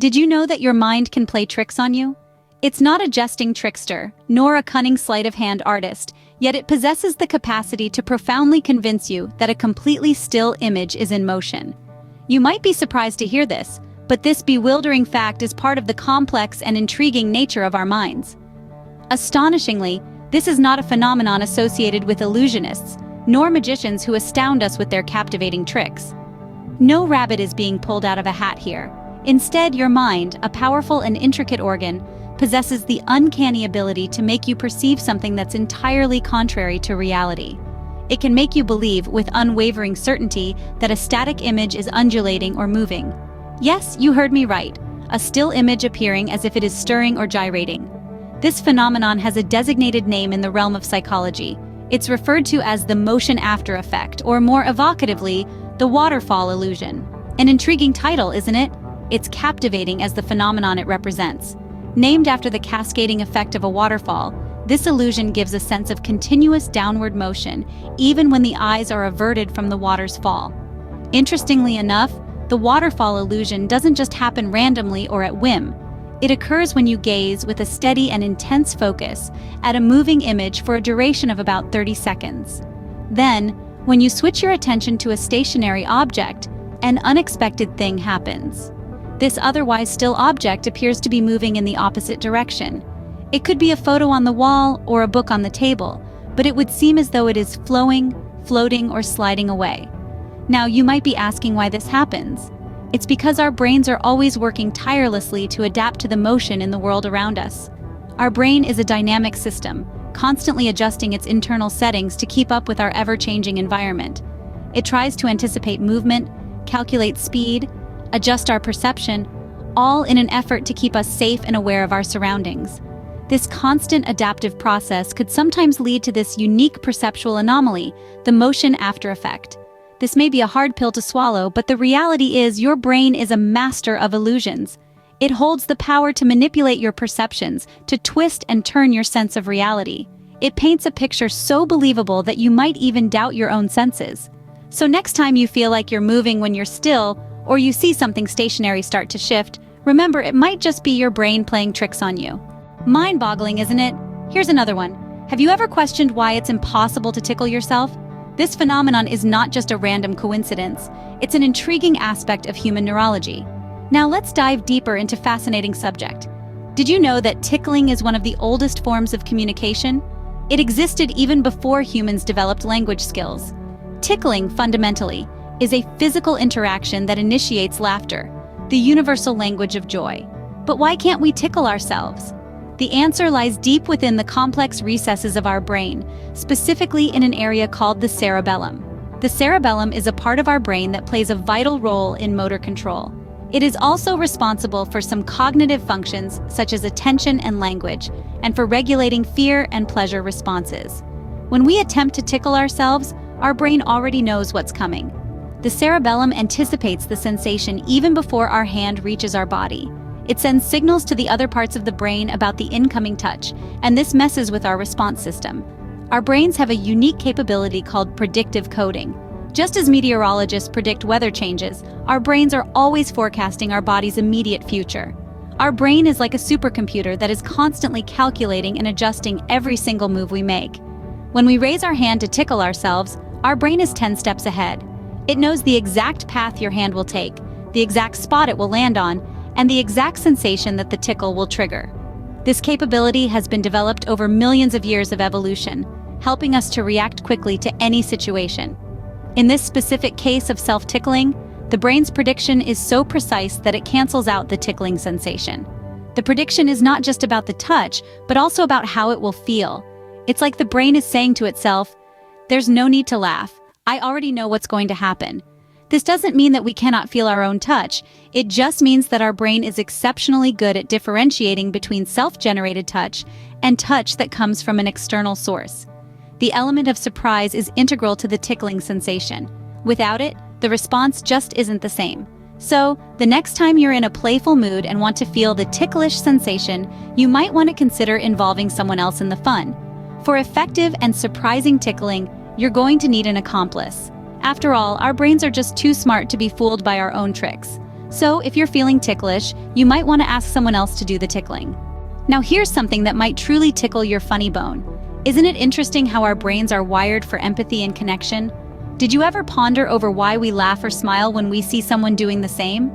Did you know that your mind can play tricks on you? It's not a jesting trickster, nor a cunning sleight-of-hand artist, yet it possesses the capacity to profoundly convince you that a completely still image is in motion. You might be surprised to hear this, but this bewildering fact is part of the complex and intriguing nature of our minds. Astonishingly, this is not a phenomenon associated with illusionists, nor magicians who astound us with their captivating tricks. No rabbit is being pulled out of a hat here. Instead, your mind, a powerful and intricate organ, possesses the uncanny ability to make you perceive something that's entirely contrary to reality. It can make you believe with unwavering certainty that a static image is undulating or moving. Yes, you heard me right, a still image appearing as if it is stirring or gyrating. This phenomenon has a designated name in the realm of psychology. It's referred to as the motion after effect, or more evocatively, the waterfall illusion. An intriguing title, isn't it? It's captivating as the phenomenon it represents. Named after the cascading effect of a waterfall, this illusion gives a sense of continuous downward motion, even when the eyes are averted from the water's fall. Interestingly enough, the waterfall illusion doesn't just happen randomly or at whim. It occurs when you gaze with a steady and intense focus at a moving image for a duration of about 30 seconds. Then, when you switch your attention to a stationary object, an unexpected thing happens. This otherwise still object appears to be moving in the opposite direction. It could be a photo on the wall or a book on the table, but it would seem as though it is flowing, floating, or sliding away. Now, you might be asking why this happens. It's because our brains are always working tirelessly to adapt to the motion in the world around us. Our brain is a dynamic system, constantly adjusting its internal settings to keep up with our ever-changing environment. It tries to anticipate movement, calculate speed, adjust our perception, all in an effort to keep us safe and aware of our surroundings. This constant adaptive process could sometimes lead to this unique perceptual anomaly, the motion after effect. This may be a hard pill to swallow, but the reality is your brain is a master of illusions. It holds the power to manipulate your perceptions, to twist and turn your sense of reality. It paints a picture so believable that you might even doubt your own senses. So next time you feel like you're moving when you're still, or you see something stationary start to shift, remember it might just be your brain playing tricks on you. Mind-boggling, isn't it? Here's another one. Have you ever questioned why it's impossible to tickle yourself? This phenomenon is not just a random coincidence. It's an intriguing aspect of human neurology. Now let's dive deeper into a fascinating subject. Did you know that tickling is one of the oldest forms of communication? It existed even before humans developed language skills. Tickling, fundamentally, is a physical interaction that initiates laughter, the universal language of joy. But why can't we tickle ourselves? The answer lies deep within the complex recesses of our brain, specifically in an area called the cerebellum. The cerebellum is a part of our brain that plays a vital role in motor control. It is also responsible for some cognitive functions such as attention and language, and for regulating fear and pleasure responses. When we attempt to tickle ourselves, our brain already knows what's coming. The cerebellum anticipates the sensation even before our hand reaches our body. It sends signals to the other parts of the brain about the incoming touch, and this messes with our response system. Our brains have a unique capability called predictive coding. Just as meteorologists predict weather changes, our brains are always forecasting our body's immediate future. Our brain is like a supercomputer that is constantly calculating and adjusting every single move we make. When we raise our hand to tickle ourselves, our brain is 10 steps ahead. It knows the exact path your hand will take, the exact spot it will land on, and the exact sensation that the tickle will trigger. This capability has been developed over millions of years of evolution, helping us to react quickly to any situation. In this specific case of self-tickling, the brain's prediction is so precise that it cancels out the tickling sensation. The prediction is not just about the touch, but also about how it will feel. It's like the brain is saying to itself, "There's no need to laugh. I already know what's going to happen." This doesn't mean that we cannot feel our own touch. It just means that our brain is exceptionally good at differentiating between self-generated touch and touch that comes from an external source. The element of surprise is integral to the tickling sensation. Without it, the response just isn't the same. So, the next time you're in a playful mood and want to feel the ticklish sensation, you might want to consider involving someone else in the fun. For effective and surprising tickling, you're going to need an accomplice. After all, our brains are just too smart to be fooled by our own tricks. So if you're feeling ticklish, you might want to ask someone else to do the tickling. Now here's something that might truly tickle your funny bone. Isn't it interesting how our brains are wired for empathy and connection? Did you ever ponder over why we laugh or smile when we see someone doing the same?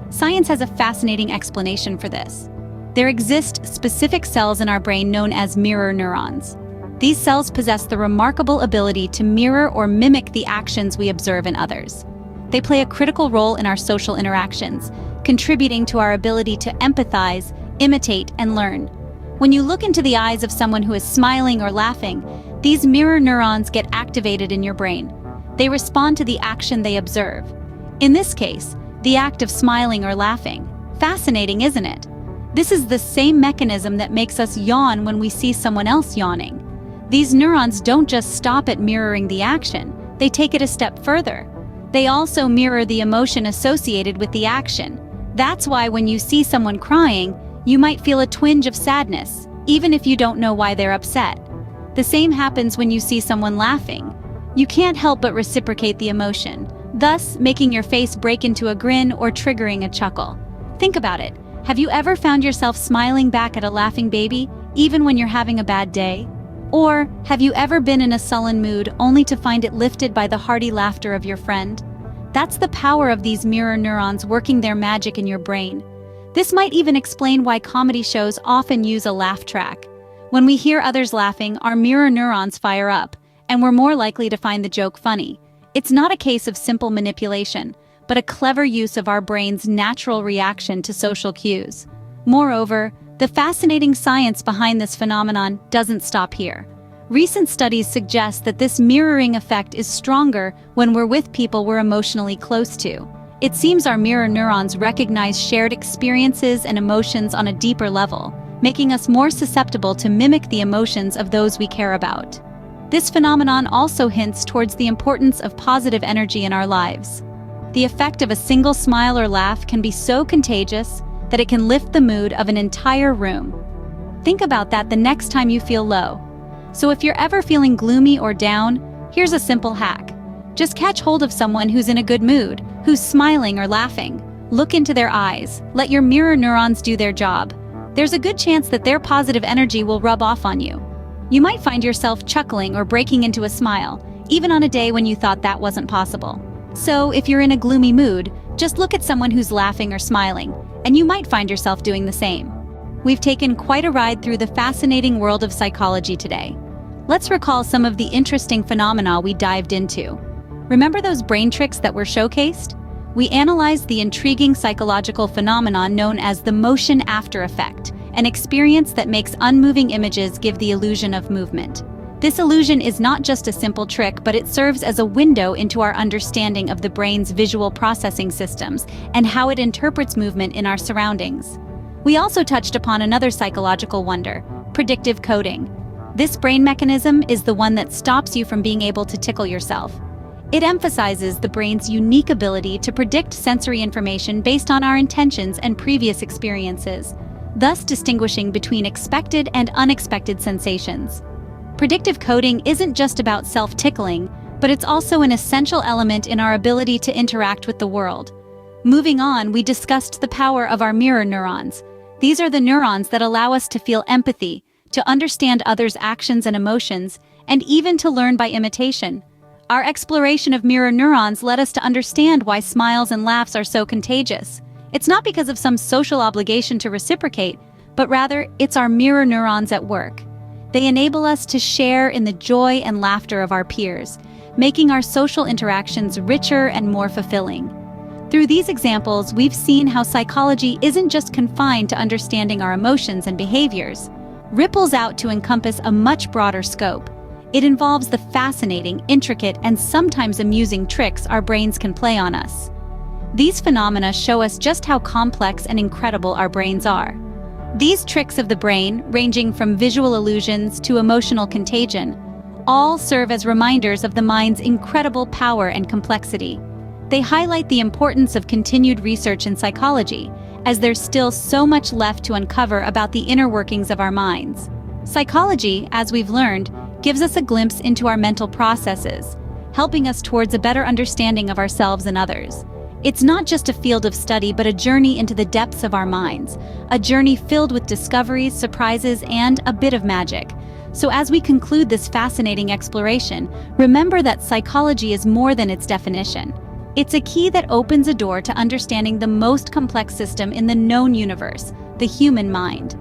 Science has a fascinating explanation for this. There exist specific cells in our brain known as mirror neurons. These cells possess the remarkable ability to mirror or mimic the actions we observe in others. They play a critical role in our social interactions, contributing to our ability to empathize, imitate, and learn. When you look into the eyes of someone who is smiling or laughing, these mirror neurons get activated in your brain. They respond to the action they observe. In this case, the act of smiling or laughing. Fascinating, isn't it? This is the same mechanism that makes us yawn when we see someone else yawning. These neurons don't just stop at mirroring the action, they take it a step further. They also mirror the emotion associated with the action. That's why when you see someone crying, you might feel a twinge of sadness, even if you don't know why they're upset. The same happens when you see someone laughing. You can't help but reciprocate the emotion, thus making your face break into a grin or triggering a chuckle. Think about it. Have you ever found yourself smiling back at a laughing baby, even when you're having a bad day? Or have you ever been in a sullen mood only to find it lifted by the hearty laughter of your friend? That's the power of these mirror neurons working their magic in your brain. This might even explain why comedy shows often use a laugh track. When we hear others laughing, our mirror neurons fire up, and we're more likely to find the joke funny. It's not a case of simple manipulation, but a clever use of our brain's natural reaction to social cues. Moreover, the fascinating science behind this phenomenon doesn't stop here. Recent studies suggest that this mirroring effect is stronger when we're with people we're emotionally close to. It seems our mirror neurons recognize shared experiences and emotions on a deeper level, making us more susceptible to mimic the emotions of those we care about. This phenomenon also hints towards the importance of positive energy in our lives. The effect of a single smile or laugh can be so contagious that it can lift the mood of an entire room. Think about that the next time you feel low. So if you're ever feeling gloomy or down, here's a simple hack. Just catch hold of someone who's in a good mood, who's smiling or laughing. Look into their eyes. Let your mirror neurons do their job. There's a good chance that their positive energy will rub off on you. You might find yourself chuckling or breaking into a smile, even on a day when you thought that wasn't possible. So if you're in a gloomy mood, just look at someone who's laughing or smiling, and you might find yourself doing the same. We've taken quite a ride through the fascinating world of psychology today. Let's recall some of the interesting phenomena we dived into. Remember those brain tricks that were showcased? We analyzed the intriguing psychological phenomenon known as the motion after effect, an experience that makes unmoving images give the illusion of movement. This illusion is not just a simple trick, but it serves as a window into our understanding of the brain's visual processing systems and how it interprets movement in our surroundings. We also touched upon another psychological wonder, predictive coding. This brain mechanism is the one that stops you from being able to tickle yourself. It emphasizes the brain's unique ability to predict sensory information based on our intentions and previous experiences, thus distinguishing between expected and unexpected sensations. Predictive coding isn't just about self-tickling, but it's also an essential element in our ability to interact with the world. Moving on, we discussed the power of our mirror neurons. These are the neurons that allow us to feel empathy, to understand others' actions and emotions, and even to learn by imitation. Our exploration of mirror neurons led us to understand why smiles and laughs are so contagious. It's not because of some social obligation to reciprocate, but rather it's our mirror neurons at work. They enable us to share in the joy and laughter of our peers, making our social interactions richer and more fulfilling. Through these examples, we've seen how psychology isn't just confined to understanding our emotions and behaviors, ripples out to encompass a much broader scope. It involves the fascinating, intricate, and sometimes amusing tricks our brains can play on us. These phenomena show us just how complex and incredible our brains are. These tricks of the brain, ranging from visual illusions to emotional contagion, all serve as reminders of the mind's incredible power and complexity. They highlight the importance of continued research in psychology, as there's still so much left to uncover about the inner workings of our minds. Psychology, as we've learned, gives us a glimpse into our mental processes, helping us towards a better understanding of ourselves and others. It's not just a field of study, but a journey into the depths of our minds, a journey filled with discoveries, surprises, and a bit of magic. So as we conclude this fascinating exploration, remember that psychology is more than its definition. It's a key that opens a door to understanding the most complex system in the known universe, the human mind.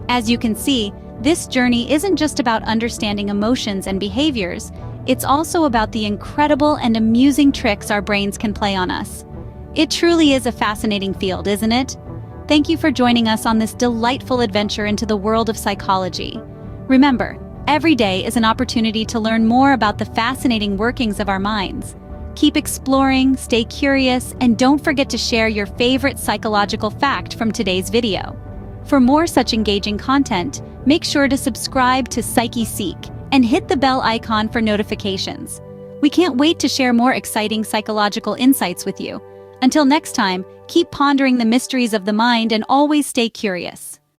As you can see, this journey isn't just about understanding emotions and behaviors, it's also about the incredible and amusing tricks our brains can play on us. It truly is a fascinating field, isn't it? Thank you for joining us on this delightful adventure into the world of psychology. Remember, every day is an opportunity to learn more about the fascinating workings of our minds. Keep exploring, stay curious, and don't forget to share your favorite psychological fact from today's video. For more such engaging content, make sure to subscribe to PsycheSeek and hit the bell icon for notifications. We can't wait to share more exciting psychological insights with you. Until next time, keep pondering the mysteries of the mind and always stay curious.